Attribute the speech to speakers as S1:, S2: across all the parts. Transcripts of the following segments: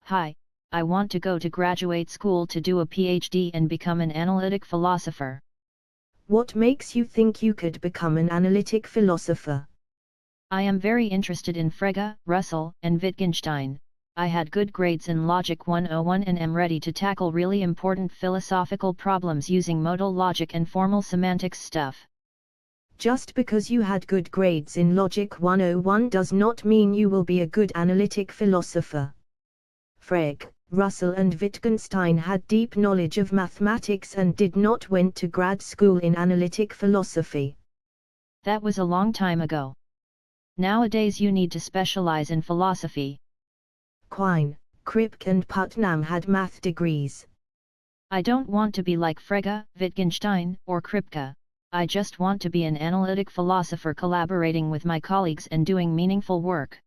S1: Hi, I want to go to graduate school to do a PhD and become an analytic philosopher.
S2: What makes you think you could become an analytic philosopher?
S1: I am very interested in Frege, Russell, and Wittgenstein. I had good grades in Logic 101 and am ready to tackle really important philosophical problems using modal logic and formal semantics stuff.
S2: Just because you had good grades in Logic 101 does not mean you will be a good analytic philosopher. Frege, Russell and Wittgenstein had deep knowledge of mathematics and did not went to grad school in analytic philosophy.
S1: That was a long time ago. Nowadays you need to specialize in philosophy.
S2: Quine, Kripke and Putnam had math degrees.
S1: I don't want to be like Frege, Wittgenstein, or Kripke. I just want to be an analytic philosopher collaborating with my colleagues and doing meaningful work.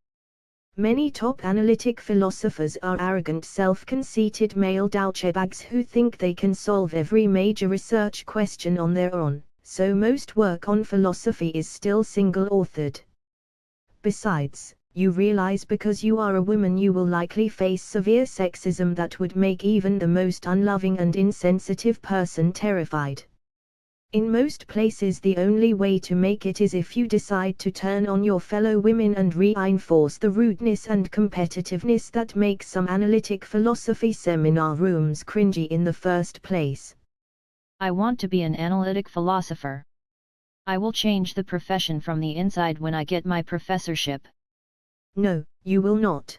S2: Many top analytic philosophers are arrogant, self-conceited male douchebags who think they can solve every major research question on their own, so most work on philosophy is still single-authored. Besides, you realize because you are a woman you will likely face severe sexism that would make even the most unloving and insensitive person terrified. In most places the only way to make it is if you decide to turn on your fellow women and reinforce the rudeness and competitiveness that make some analytic philosophy seminar rooms cringy in the first place.
S1: I want to be an analytic philosopher. I will change the profession from the inside when I get my professorship.
S2: No, you will not.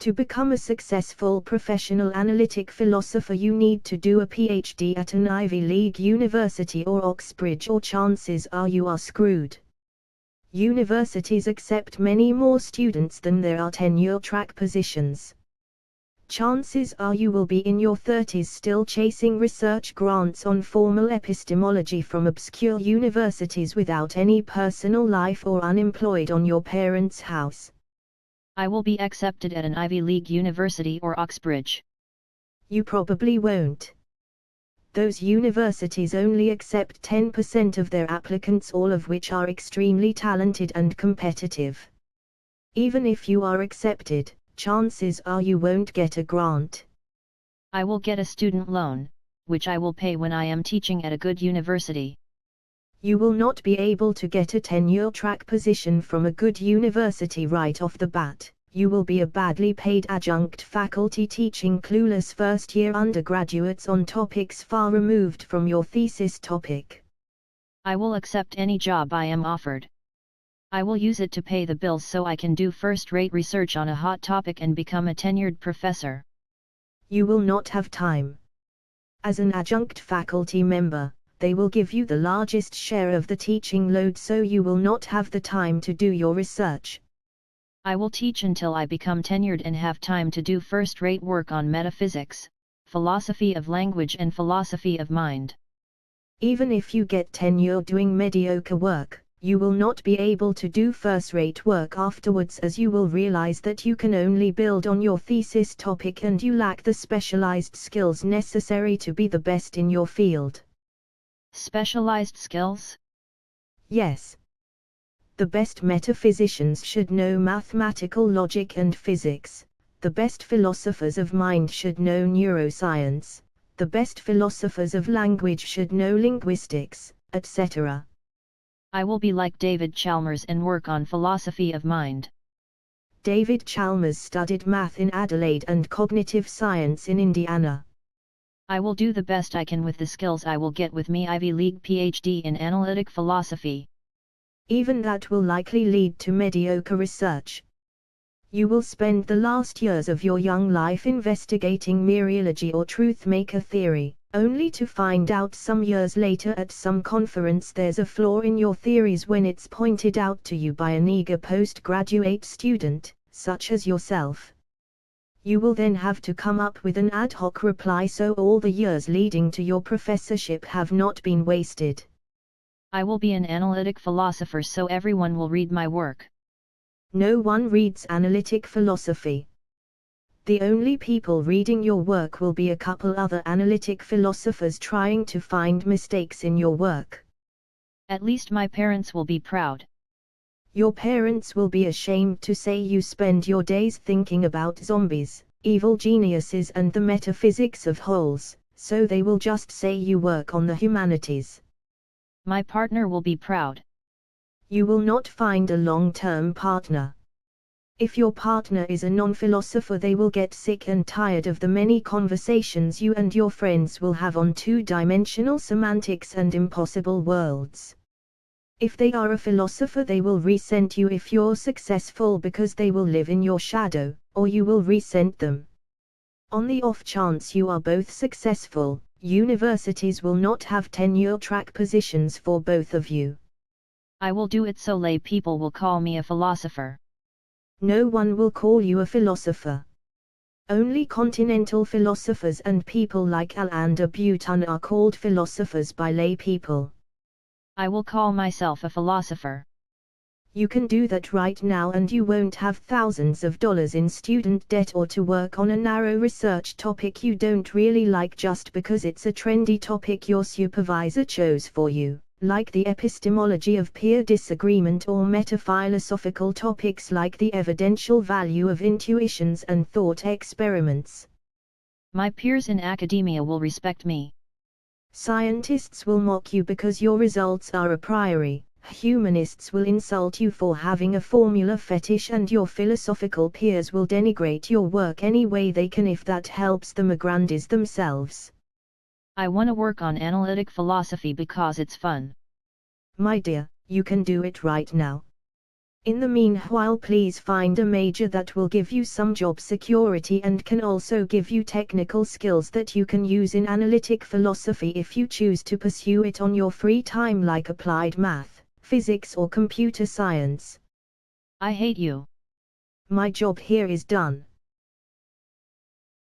S2: To become a successful professional analytic philosopher you need to do a PhD at an Ivy League university or Oxbridge, or chances are you are screwed. Universities accept many more students than there are tenure-track positions. Chances are you will be in your 30s still chasing research grants on formal epistemology from obscure universities without any personal life or unemployed on your parents' house.
S1: I will be accepted at an Ivy League university or Oxbridge.
S2: You probably won't. Those universities only accept 10% of their applicants, all of which are extremely talented and competitive. Even if you are accepted, chances are you won't get a grant.
S1: I will get a student loan, which I will pay when I am teaching at a good university.
S2: You will not be able to get a tenure-track position from a good university right off the bat. You will be a badly paid adjunct faculty teaching clueless first-year undergraduates on topics far removed from your thesis topic.
S1: I will accept any job I am offered. I will use it to pay the bills so I can do first-rate research on a hot topic and become a tenured professor.
S2: You will not have time. As an adjunct faculty member, they will give you the largest share of the teaching load, so you will not have the time to do your research.
S1: I will teach until I become tenured and have time to do first-rate work on metaphysics, philosophy of language and philosophy of mind.
S2: Even if you get tenure doing mediocre work, you will not be able to do first-rate work afterwards, as you will realize that you can only build on your thesis topic and you lack the specialized skills necessary to be the best in your field.
S1: Specialized skills?
S2: Yes. The best metaphysicians should know mathematical logic and physics, the best philosophers of mind should know neuroscience, the best philosophers of language should know linguistics, etc.
S1: I will be like David Chalmers and work on philosophy of mind.
S2: David Chalmers studied math in Adelaide and cognitive science in Indiana.
S1: I will do the best I can with the skills I will get with me Ivy League PhD in analytic philosophy.
S2: Even that will likely lead to mediocre research. You will spend the last years of your young life investigating mereology or truth-maker theory, only to find out some years later at some conference there's a flaw in your theories when it's pointed out to you by an eager postgraduate student, such as yourself. You will then have to come up with an ad hoc reply, so all the years leading to your professorship have not been wasted.
S1: I will be an analytic philosopher so everyone will read my work.
S2: No one reads analytic philosophy. The only people reading your work will be a couple other analytic philosophers trying to find mistakes in your work.
S1: At least my parents will be proud.
S2: Your parents will be ashamed to say you spend your days thinking about zombies. evil geniuses and the metaphysics of wholes, so they will just say you work on the humanities.
S1: My partner will be proud.
S2: You will not find a long-term partner. If your partner is a non-philosopher, they will get sick and tired of the many conversations you and your friends will have on two-dimensional semantics and impossible worlds. If they are a philosopher, they will resent you if you're successful because they will live in your shadow, or you will resent them. On the off chance you are both successful, universities will not have tenure-track positions for both of you.
S1: I will do it so lay people will call me a philosopher.
S2: No one will call you a philosopher. Only continental philosophers and people like Alain de Botton are called philosophers by lay people.
S1: I will call myself a philosopher.
S2: You can do that right now and you won't have thousands of dollars in student debt or to work on a narrow research topic you don't really like just because it's a trendy topic your supervisor chose for you, like the epistemology of peer disagreement or metaphilosophical topics like the evidential value of intuitions and thought experiments.
S1: My peers in academia will respect me.
S2: Scientists will mock you because your results are a priori. Humanists will insult you for having a formula fetish and your philosophical peers will denigrate your work any way they can if that helps them aggrandize themselves.
S1: I want to work on analytic philosophy because it's fun.
S2: My dear, you can do it right now. In the meanwhile, please find a major that will give you some job security and can also give you technical skills that you can use in analytic philosophy if you choose to pursue it on your free time, like applied math, physics or computer science.
S1: I hate you.
S2: My job here is done.